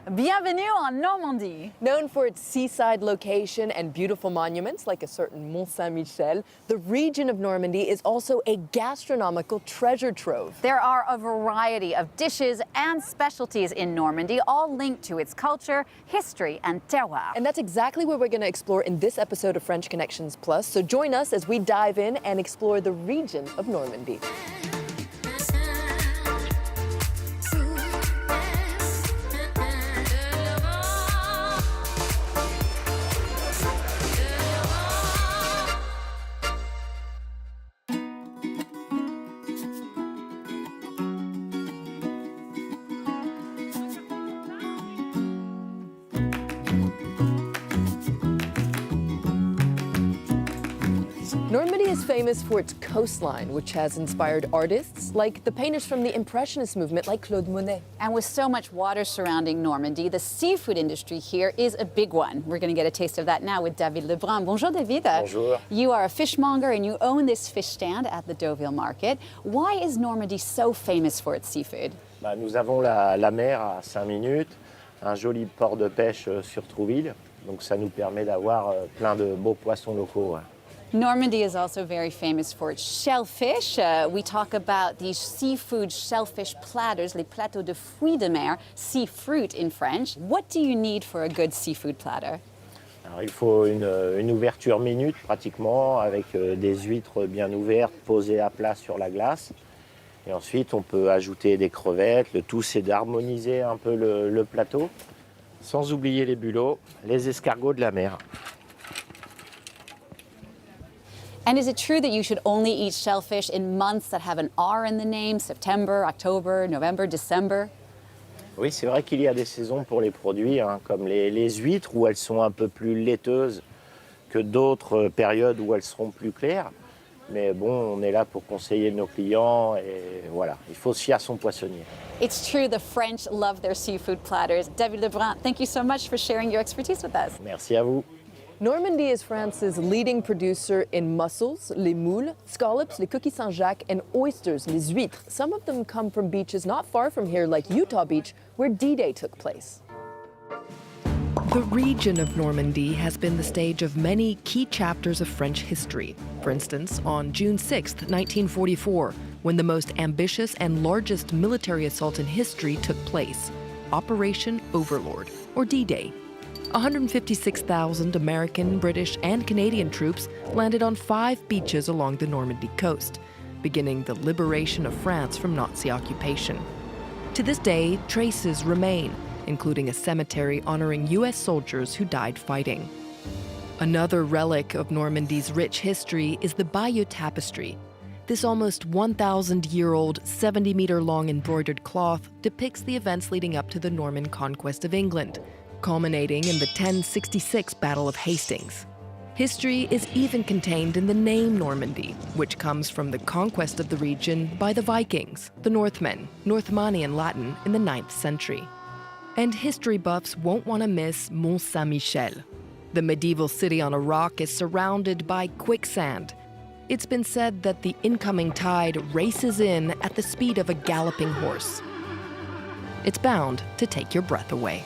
Bienvenue en Normandy. Known for its seaside location and beautiful monuments like a certain Mont-Saint-Michel, the region of Normandy is also a gastronomical treasure trove. There are a variety of dishes and specialties in Normandy, all linked to its culture, history, and terroir. And that's exactly what we're going to explore in this episode of French Connections Plus. So join us as we dive in and explore the region of Normandy. Normandy is famous for its coastline, which has inspired artists like the painters from the Impressionist movement like Claude Monet. And with so much water surrounding Normandy, the seafood industry here is a big one. We're going to get a taste of that now with David Lebrun. Bonjour, David. Bonjour. You are a fishmonger and you own this fish stand at the Deauville market. Why is Normandy so famous for its seafood? Nous avons la mer à 5 minutes, un joli port de pêche sur Trouville, donc ça nous permet d'avoir plein de beaux poissons locaux. Normandy is also very famous for its shellfish. We talk about these seafood shellfish platters, les plateaux de fruits de mer, sea fruit in French. What do you need for a good seafood platter? Alors, il faut une ouverture minute pratiquement, avec des huîtres bien ouvertes, posées à plat sur la glace. Et ensuite, on peut ajouter des crevettes. Le tout, c'est d'harmoniser un peu le plateau, sans oublier les bulots, les escargots de la mer. And is it true that you should only eat shellfish in months that have an R in the name, September, October, November, December? Oui, c'est vrai qu'il y a des saisons pour les produits, comme les huîtres, où elles sont un peu plus laiteuses que d'autres périodes où elles seront plus claires. Mais bon, on est là pour conseiller nos clients et voilà, il faut se fier à son poissonnier. It's true, the French love their seafood platters. David Lebrun, thank you so much for sharing your expertise with us. Merci à vous. Normandy is France's leading producer in mussels, les moules, scallops, les coquilles Saint-Jacques, and oysters, les huîtres. Some of them come from beaches not far from here, like Utah Beach, where D-Day took place. The region of Normandy has been the stage of many key chapters of French history. For instance, on June 6, 1944, when the most ambitious and largest military assault in history took place, Operation Overlord, or D-Day. 156,000 American, British, and Canadian troops landed on 5 beaches along the Normandy coast, beginning the liberation of France from Nazi occupation. To this day, traces remain, including a cemetery honoring U.S. soldiers who died fighting. Another relic of Normandy's rich history is the Bayeux Tapestry. This almost 1,000-year-old, 70-meter-long embroidered cloth depicts the events leading up to the Norman conquest of England, culminating in the 1066 Battle of Hastings. History is even contained in the name Normandy, which comes from the conquest of the region by the Vikings, the Northmen, Northmani in Latin, in the 9th century. And history buffs won't want to miss Mont-Saint-Michel. The medieval city on a rock is surrounded by quicksand. It's been said that the incoming tide races in at the speed of a galloping horse. It's bound to take your breath away.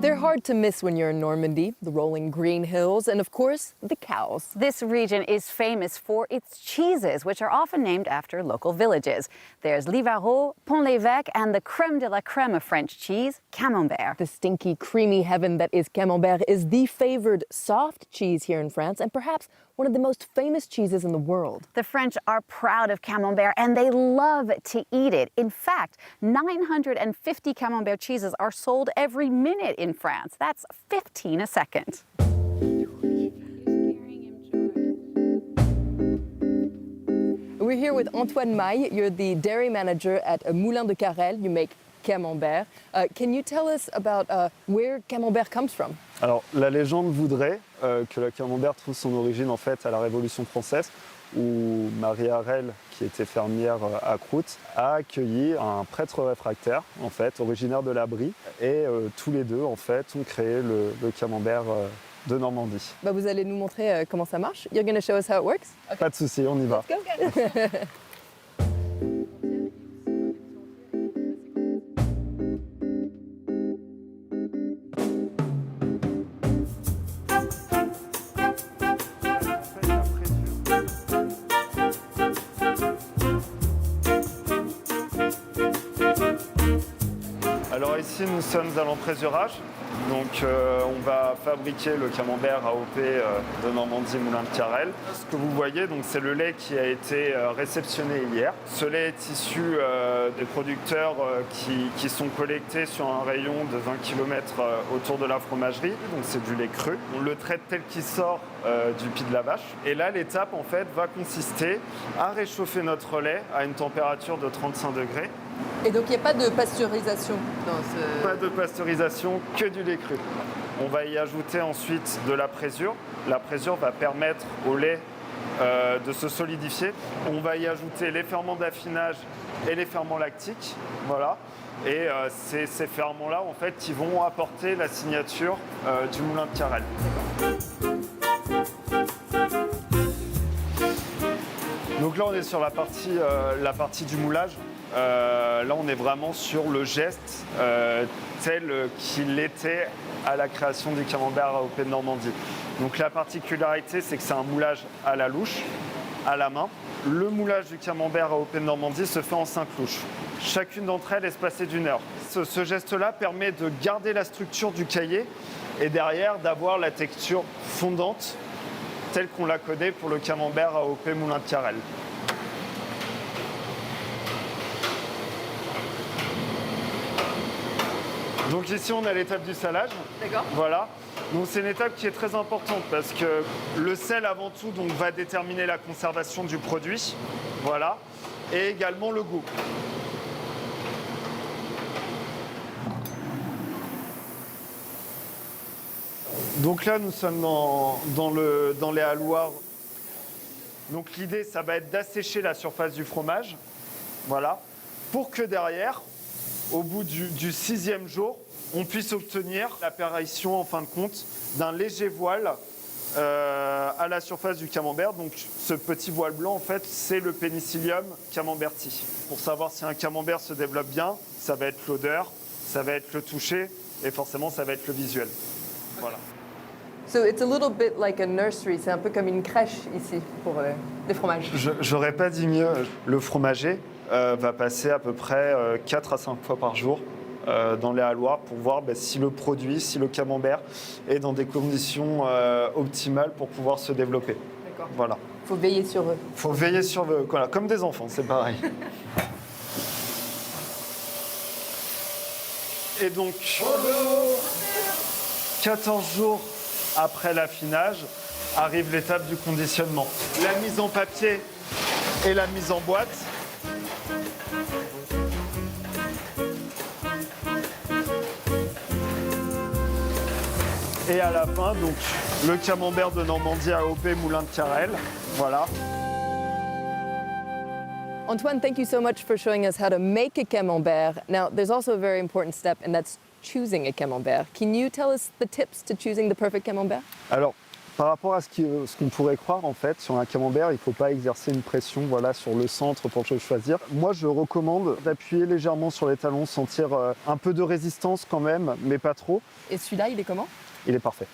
They're hard to miss when you're in Normandy, the rolling green hills, and of course, the cows. This region is famous for its cheeses, which are often named after local villages. There's Livarot, Pont-l'Évêque, and the crème de la crème of French cheese, Camembert. The stinky, creamy heaven that is Camembert is the favored soft cheese here in France, and perhaps one of the most famous cheeses in the world. The French are proud of Camembert and they love to eat it. In fact, 950 Camembert cheeses are sold every minute in France. That's 15 a second. We're here with Antoine Maille. You're the dairy manager at Moulin de Carrel. You make Camembert. Can you tell us about where Camembert comes from? Alors, la légende voudrait que le Camembert trouve son origine en fait à la Révolution française, où Marie Harel, qui était fermière à Croûte, a accueilli un prêtre réfractaire, en fait, originaire de la Brie, et tous les deux, en fait, ont créé le Camembert de Normandie. Bah, vous allez nous montrer comment ça marche. You're going to show us how it works? Pas de souci, on y va. Go. Alors ici, nous sommes à l'emprésurage. Donc on va fabriquer le camembert AOP de Normandie Moulin de Carrel. Ce que vous voyez, donc, c'est le lait qui a été réceptionné hier. Ce lait est issu des producteurs qui sont collectés sur un rayon de 20 km autour de la fromagerie. Donc c'est du lait cru. On le traite tel qu'il sort du pied de la vache. Et là, l'étape en fait va consister à réchauffer notre lait à une température de 35 degrés. Et donc il n'y a pas de pasteurisation dans ce... Pas de pasteurisation, que du lait cru. On va y ajouter ensuite de la présure. La présure va permettre au lait de se solidifier. On va y ajouter les ferments d'affinage et les ferments lactiques. Voilà. Et c'est ces ferments-là en fait, qui vont apporter la signature du moulin de Carrel. Donc là, on est sur la partie du moulage. Là, on est vraiment sur le geste tel qu'il était à la création du camembert AOP de Normandie. Donc la particularité, c'est que c'est un moulage à la louche, à la main. Le moulage du camembert AOP de Normandie se fait en 5 louches. Chacune d'entre elles espacée d'1 heure. Ce geste-là permet de garder la structure du caillé et derrière d'avoir la texture fondante telle qu'on la connaît pour le camembert AOP Moulin de Carrel. Donc ici, on a l'étape du salage. D'accord. Voilà. Donc c'est une étape qui est très importante parce que le sel, avant tout, donc, va déterminer la conservation du produit. Voilà. Et également le goût. Donc là, nous sommes dans les halloirs. Donc l'idée, ça va être d'assécher la surface du fromage. Voilà. Pour que derrière, au bout du 6e jour, on puisse obtenir l'apparition, en fin de compte, d'un léger voile à la surface du camembert. Donc ce petit voile blanc, en fait, c'est le Penicillium camemberti. Pour savoir si un camembert se développe bien, ça va être l'odeur, ça va être le toucher et forcément, ça va être le visuel. Voilà. So it's a little bit like a nursery, c'est un peu comme une crèche ici pour les fromages. J'aurais pas dit mieux. Le fromager va passer à peu près 4 à 5 fois par jour dans les halloirs pour voir si le produit, si le camembert est dans des conditions optimales pour pouvoir se développer. D'accord. Voilà. Il faut veiller sur eux. Il faut veiller sur eux, voilà, comme des enfants, c'est pareil. Et donc, 14 jours après l'affinage, arrive l'étape du conditionnement. La mise en papier et la mise en boîte. Et à la fin, donc, le camembert de Normandie AOP Moulin de Carrel. Voilà. Antoine, thank you so much for showing us how to make a camembert. Now, there's also a very important step, and that's choosing a camembert. Can you tell us the tips to choosing the perfect camembert? Alors, par rapport à ce qu'on pourrait croire, en fait, sur un camembert, il ne faut pas exercer une pression sur le centre pour le choisir. Moi, je recommande d'appuyer légèrement sur les talons, sentir un peu de résistance quand même, mais pas trop. Et celui-là, il est comment? Il est parfait.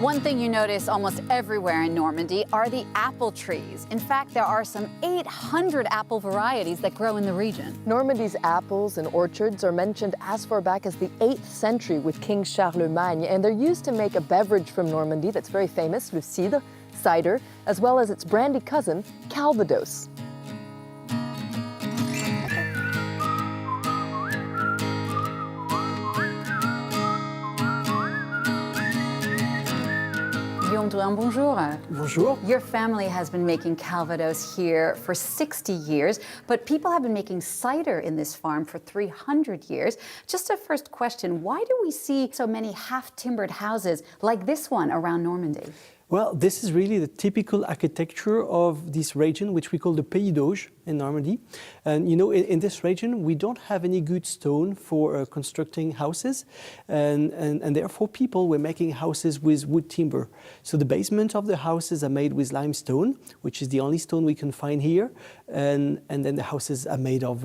One thing you notice almost everywhere in Normandy are the apple trees. In fact, there are some 800 apple varieties that grow in the region. Normandy's apples and orchards are mentioned as far back as the 8th century with King Charlemagne, and they're used to make a beverage from Normandy that's very famous, le cidre, cider, as well as its brandy cousin, Calvados. Bonjour. Bonjour. Your family has been making Calvados here for 60 years, but people have been making cider in this farm for 300 years. Just a first question, why do we see so many half-timbered houses like this one around Normandy? Well, this is really the typical architecture of this region, which we call the Pays d'Auge in Normandy. And you know, in this region, we don't have any good stone for constructing houses, and therefore people were making houses with wood timber. So the basement of the houses are made with limestone, which is the only stone we can find here, and then the houses are made of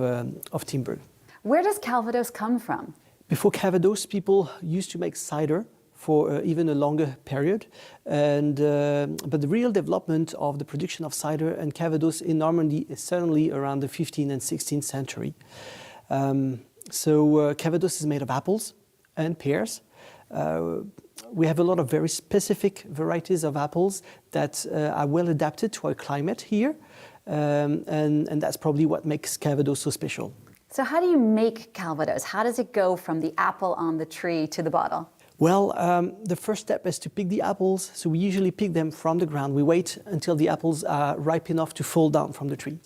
timber. Where does Calvados come from? Before Calvados, people used to make cider for even a longer period. But the real development of the production of cider and Calvados in Normandy is certainly around the 15th and 16th century. Calvados is made of apples and pears. We have a lot of very specific varieties of apples that are well adapted to our climate here. And that's probably what makes Calvados so special. So how do you make Calvados? How does it go from the apple on the tree to the bottle? Well, the first step is to pick the apples. So we usually pick them from the ground. We wait until the apples are ripe enough to fall down from the tree.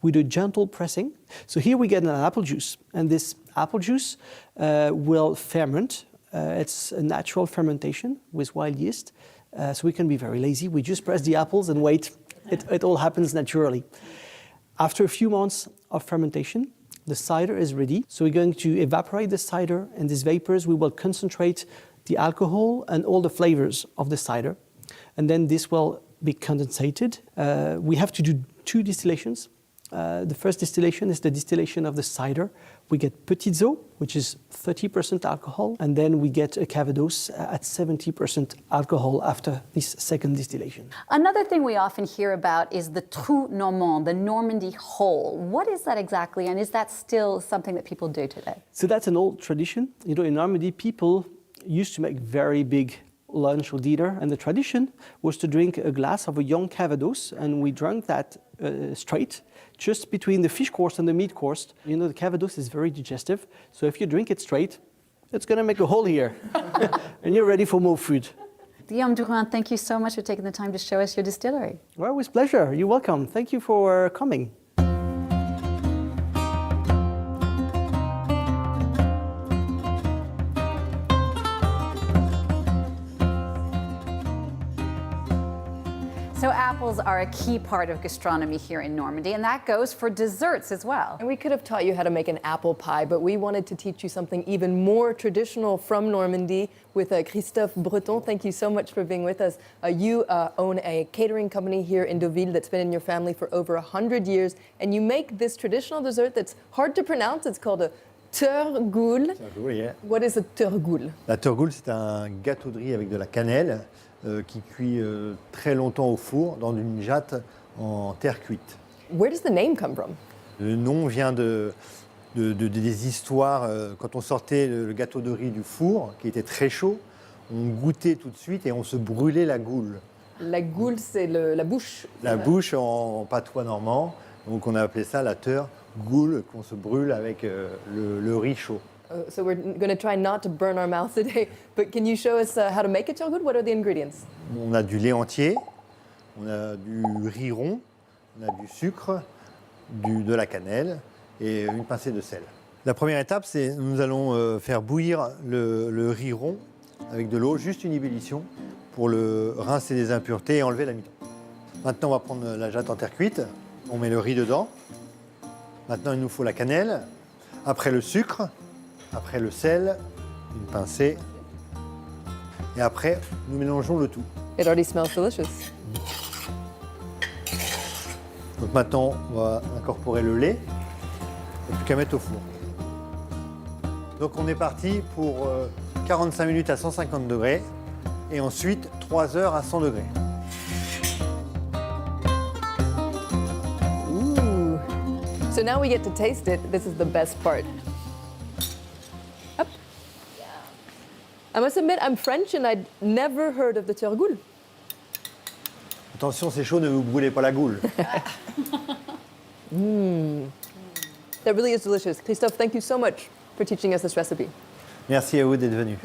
We do gentle pressing. So here we get an apple juice, and this apple juice will ferment. It's a natural fermentation with wild yeast. So we can be very lazy. We just press the apples and wait. It all happens naturally. After a few months of fermentation, the cider is ready. So we're going to evaporate the cider, and these vapors we will concentrate the alcohol and all the flavors of the cider. And then this will be condensated. We have to do 2 distillations. The first distillation is the distillation of the cider. We get Petits Eaux, which is 30% alcohol, and then we get a Calvados at 70% alcohol after this second distillation. Another thing we often hear about is the Trou Normand, the Normandy hole. What is that exactly, and is that still something that people do today? So that's an old tradition. You know, in Normandy, people used to make very big lunch or dinner, and the tradition was to drink a glass of a young Calvados, and we drank that straight, just between the fish course and the meat course. You know, the Calvados is very digestive, so if you drink it straight, it's going to make a hole here, and you're ready for more food. Guillaume Durand, thank you so much for taking the time to show us your distillery. Well, with pleasure. You're welcome. Thank you for coming. So apples are a key part of gastronomy here in Normandy, and that goes for desserts as well. And we could have taught you how to make an apple pie, but we wanted to teach you something even more traditional from Normandy with Christophe Breton. Thank you so much for being with us. You own a catering company here in Deauville that's been in your family for over 100 years, and you make this traditional dessert that's hard to pronounce. It's called a tergoule. Tergoule, yeah. What is a tergoule? La tergoule, c'est un gâteau de riz avec de la cannelle qui cuit très longtemps au four dans une jatte en terre cuite. Where does the name come from? Le nom vient des histoires. Quand on sortait le gâteau de riz du four, qui était très chaud, on goûtait tout de suite et on se brûlait la goule. La goule, c'est la bouche. La bouche en patois normand. Donc on a appelé ça la tergoule, qu'on se brûle avec le riz chaud. So we're going to try not to burn our mouth today, but can you show us how to make a tergoule? What are the ingredients? On a du lait entier, on a du riz rond, on a du sucre, de la cannelle et une pincée de sel. La première étape, c'est nous allons faire bouillir le riz rond avec de l'eau, juste une ébullition, pour le rincer des impuretés et enlever l'amidon. Maintenant, on va prendre la jatte en terre cuite, on met le riz dedans. Maintenant, il nous faut la cannelle, après le sucre, après le sel, une pincée, et après, nous mélangeons le tout. It already smells delicious. Donc maintenant, on va incorporer le lait, il n'y a plus qu'à mettre au four. Donc on est parti pour 45 minutes à 150 degrés, et ensuite 3 heures à 100 degrés. Ooh. So now we get to taste it. This is the best part. Up. I must admit, I'm French and I'd never heard of the tergoule. Attention, c'est chaud, ne vous brûlez pas la goule. That really is delicious. Christophe, thank you so much for teaching us this recipe. Merci à vous d'être venus.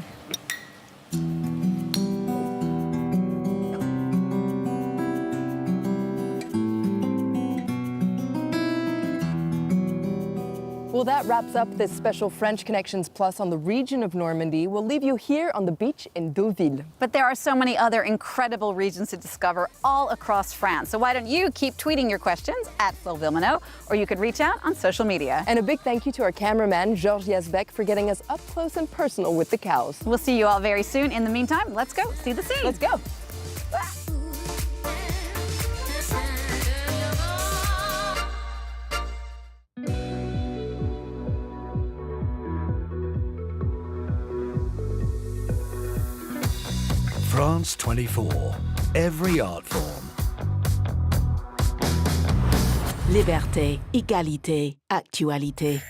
Well, Well, that wraps up this special French Connections Plus on the region of Normandy. We'll leave you here on the beach in Deauville. But there are so many other incredible regions to discover all across France. So why don't you keep tweeting your questions at Villeminot, or you could reach out on social media. And a big thank you to our cameraman, Georges Yazbek, for getting us up close and personal with the cows. We'll see you all very soon. In the meantime, let's go see the sea. Let's go. France 24. Every art form. Liberté, égalité, actualité.